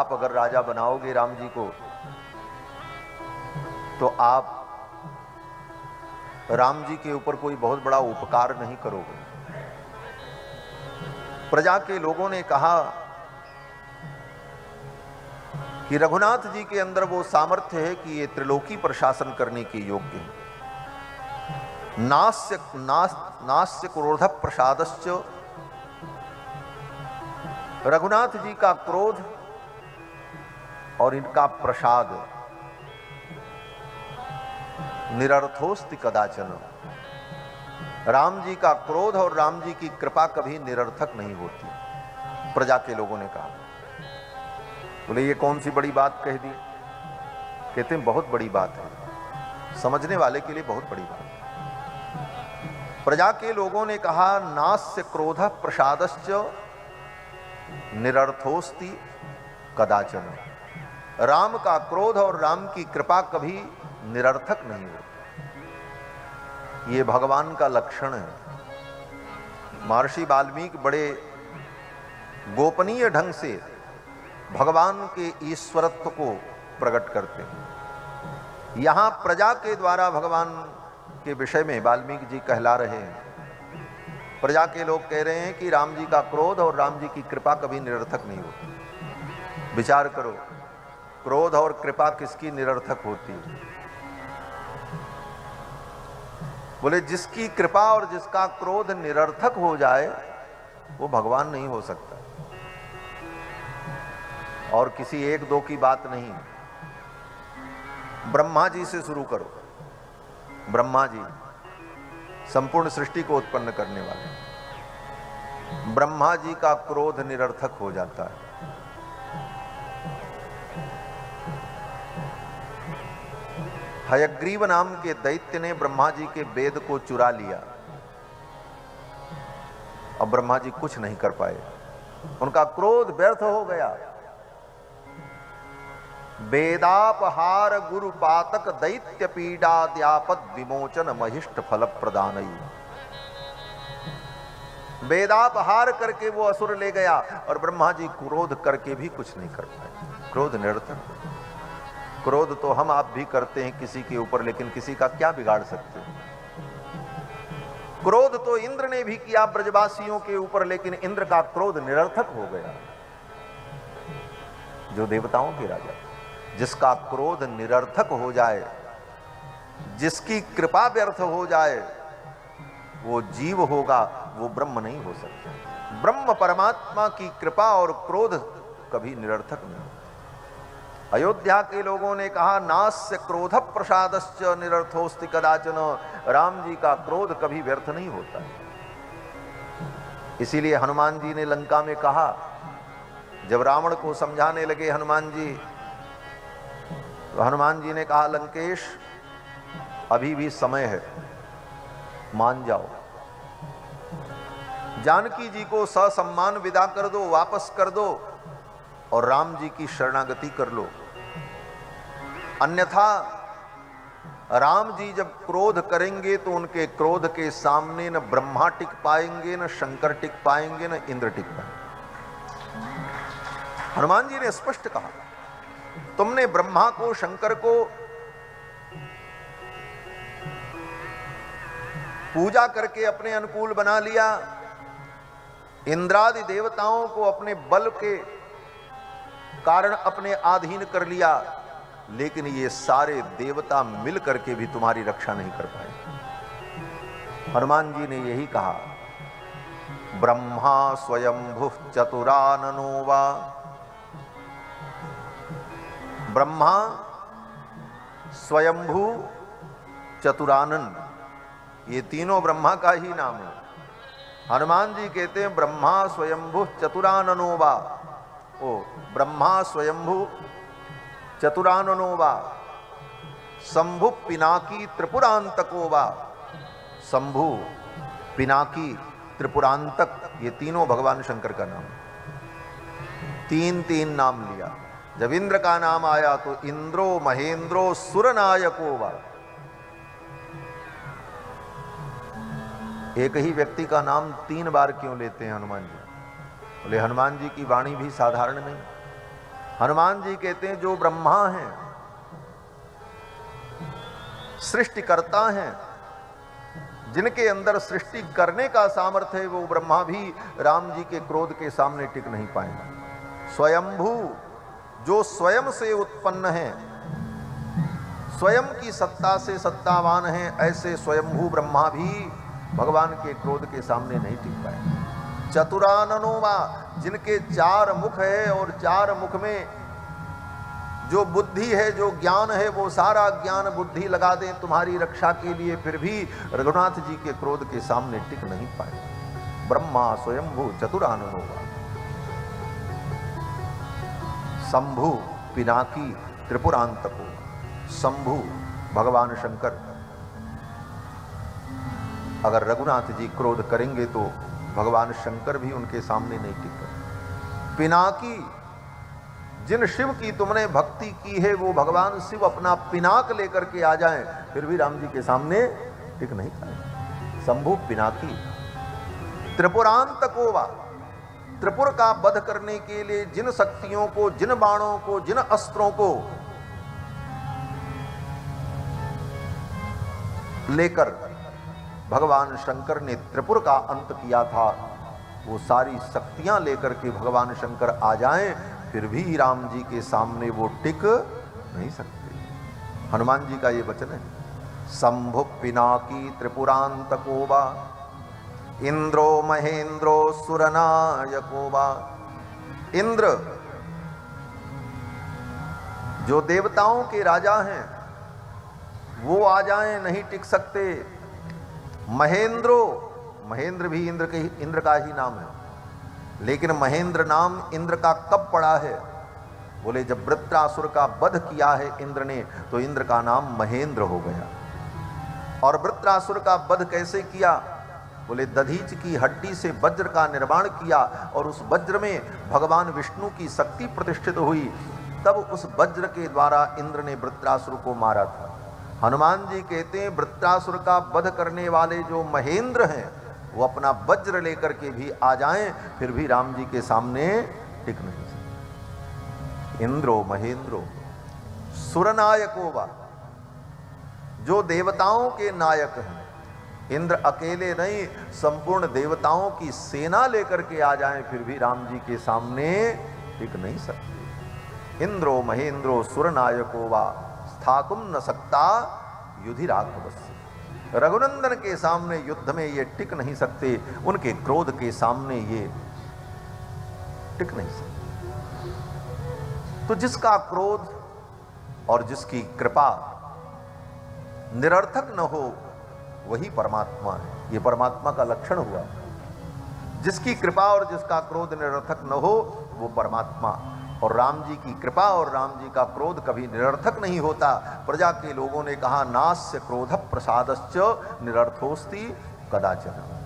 आप अगर राजा बनाओगे राम जी को तो आप राम जी के ऊपर कोई बहुत बड़ा उपकार नहीं करोगे। प्रजा के लोगों ने कहा कि रघुनाथ जी के अंदर वो सामर्थ्य है कि ये त्रिलोकी पर शासन करने के योग्य है। नास्य क्रोध प्रसादश्च, रघुनाथ जी का क्रोध और इनका प्रसाद निरर्थोस्ति कदाचन। राम जी का क्रोध और राम जी की कृपा कभी निरर्थक नहीं होती। प्रजा के लोगों ने कहा। बोले ये कौन सी बड़ी बात कह दी? कहते हैं बहुत बड़ी बात है, समझने वाले के लिए बहुत बड़ी बात। प्रजा के लोगों ने कहा नास्य क्रोध प्रसादश्च निरर्थोस्ति कदाचन। राम का क्रोध और राम की कृपा कभी निरर्थक नहीं होती। ये भगवान का लक्षण है। महर्षि वाल्मीकि बड़े गोपनीय ढंग से भगवान के ईश्वरत्व को प्रकट करते हैं। यहां प्रजा के द्वारा भगवान के विषय में वाल्मीकि जी कहला रहे हैं। प्रजा के लोग कह रहे हैं कि राम जी का क्रोध और राम जी की कृपा कभी निरर्थक नहीं होती। विचार करो, क्रोध और कृपा किसकी निरर्थक होती है? बोले जिसकी कृपा और जिसका क्रोध निरर्थक हो जाए वो भगवान नहीं हो सकता। और किसी एक दो की बात नहीं, ब्रह्मा जी से शुरू करो। ब्रह्मा जी संपूर्ण सृष्टि को उत्पन्न करने वाले, ब्रह्मा जी का क्रोध निरर्थक हो जाता है। हयग्रीव नाम के दैत्य ने ब्रह्मा जी के वेद को चुरा लिया। अब ब्रह्मा जी कुछ नहीं कर पाए, उनका क्रोध व्यर्थ हो गया। वेदापहार गुरु पातक दैत्य पीड़ाद्यापद विमोचन महिष्ट फल प्रदान। वेदापहार करके वो असुर ले गया और ब्रह्मा जी क्रोध करके भी कुछ नहीं कर पाए। क्रोध निरर्थक। क्रोध तो हम आप भी करते हैं किसी के ऊपर, लेकिन किसी का क्या बिगाड़ सकते हैं? क्रोध तो इंद्र ने भी किया ब्रजवासियों के ऊपर, लेकिन इंद्र का क्रोध निरर्थक हो गया। जो देवताओं के राजा, जिसका क्रोध निरर्थक हो जाए, जिसकी कृपा व्यर्थ हो जाए, वो जीव होगा, वो ब्रह्म नहीं हो सकता। ब्रह्म परमात्मा की कृपा और क्रोध कभी निरर्थक नहीं। अयोध्या के लोगों ने कहा नास्य क्रोध प्रसादश्च निरर्थोस्ति कदाचन। राम जी का क्रोध कभी व्यर्थ नहीं होता। इसीलिए हनुमान जी ने लंका में कहा, जब रावण को समझाने लगे हनुमान जी, तो हनुमान जी ने कहा लंकेश अभी भी समय है, मान जाओ। जानकी जी को ससम्मान विदा कर दो, वापस कर दो और राम जी की शरणागति कर लो। अन्यथा राम जी जब क्रोध करेंगे तो उनके क्रोध के सामने न ब्रह्मा टिक पाएंगे, न शंकर टिक पाएंगे, न इंद्र टिक पाएंगे। हनुमान जी ने स्पष्ट कहा, तुमने ब्रह्मा को, शंकर को पूजा करके अपने अनुकूल बना लिया, इंद्रादि देवताओं को अपने बल के कारण अपने अधीन कर लिया, लेकिन ये सारे देवता मिल करके भी तुम्हारी रक्षा नहीं कर पाए। हनुमान जी ने यही कहा, ब्रह्मा स्वयंभु चतुराननो वा। ब्रह्मा, स्वयंभू, चतुरानन, ये तीनों ब्रह्मा का ही नाम है। हनुमान जी कहते हैं ब्रह्मा स्वयंभू चतुराननो वा। ओ ब्रह्मा स्वयंभू चतुराननो वा, शंभु पिनाकी त्रिपुरांतको वा। शंभु, पिनाकी, त्रिपुरांतक, ये तीनों भगवान शंकर का नाम है। तीन तीन नाम लिया। जब इंद्र का नाम आया तो इंद्रो महेंद्रो सुरनायको वा। एक ही व्यक्ति का नाम 3 बार क्यों लेते हैं हनुमान जी? बोले हनुमान जी की वाणी भी साधारण नहीं। हनुमान जी कहते हैं जो ब्रह्मा हैं, सृष्टिकर्ता हैं, जिनके अंदर सृष्टि करने का सामर्थ्य है, वो ब्रह्मा भी राम जी के क्रोध के सामने टिक नहीं पाएगा। स्वयंभू, जो स्वयं से उत्पन्न है, स्वयं की सत्ता से सत्तावान है, ऐसे स्वयंभू ब्रह्मा भी भगवान के क्रोध के सामने नहीं टिक पाए। चतुराननोवा, जिनके 4 मुख है और 4 मुख में जो बुद्धि है, जो ज्ञान है, वो सारा ज्ञान बुद्धि लगा दें तुम्हारी रक्षा के लिए, फिर भी रघुनाथ जी के क्रोध के सामने टिक नहीं पाए। ब्रह्मा स्वयंभू चतुराननोवा। शंभु पिनाकी त्रिपुरांतको। शंभु भगवान शंकर, अगर रघुनाथ जी क्रोध करेंगे तो भगवान शंकर भी उनके सामने नहीं टिक पाए। पिनाकी, जिन शिव की तुमने भक्ति की है, वो भगवान शिव अपना पिनाक लेकर के आ जाएं, फिर भी राम जी के सामने टिक नहीं पाए। शंभु पिनाकी। त्रिपुरांतकोवा, त्रिपुर का वध करने के लिए जिन शक्तियों को, जिन बाणों को, जिन अस्त्रों को लेकर भगवान शंकर ने त्रिपुर का अंत किया था, वो सारी शक्तियां लेकर के भगवान शंकर आ जाएं, फिर भी राम जी के सामने वो टिक नहीं सकते। हनुमान जी का ये वचन है। शंभु पिनाकी त्रिपुरांतकोवा, इंद्रो महेंद्रो सुरनायकोवा। इंद्र जो देवताओं के राजा हैं, वो आ जाएं, नहीं टिक सकते। महेंद्रो, महेंद्र भी इंद्र का ही नाम है, लेकिन महेंद्र नाम इंद्र का कब पड़ा है? बोले जब वृत्रासुर का वध किया है इंद्र ने, तो इंद्र का नाम महेंद्र हो गया। और वृत्रासुर का वध कैसे किया? बोले दधीच की हड्डी से वज्र का निर्माण किया, और उस वज्र में भगवान विष्णु की शक्ति प्रतिष्ठित हुई, तब उस वज्र के द्वारा इंद्र ने वृत्रासुर को मारा था। हनुमान जी कहते हैं वृत्रासुर का वध करने वाले जो महेंद्र हैं, वो अपना वज्र लेकर के भी आ जाएं, फिर भी राम जी के सामने टिक नहीं सकते। इंद्रो महेंद्रो सुरनायकोवा, जो देवताओं के नायक हैं। इंद्र अकेले नहीं, संपूर्ण देवताओं की सेना लेकर के आ जाएं, फिर भी राम जी के सामने टिक नहीं सकते। इंद्रो महेंद्रो सुरनायकोवा स्थातुम न सकता युधिराघवस्य। रघुनंदन के सामने युद्ध में ये टिक नहीं सकते, उनके क्रोध के सामने ये टिक नहीं सकते। तो जिसका क्रोध और जिसकी कृपा निरर्थक न हो, वही परमात्मा है। ये परमात्मा का लक्षण हुआ। जिसकी कृपा और जिसका क्रोध निरर्थक न हो, वो परमात्मा। और राम जी की कृपा और राम जी का क्रोध कभी निरर्थक नहीं होता। प्रजा के लोगों ने कहा नास्य क्रोध प्रसादश्च निरर्थोस्ति कदाचन।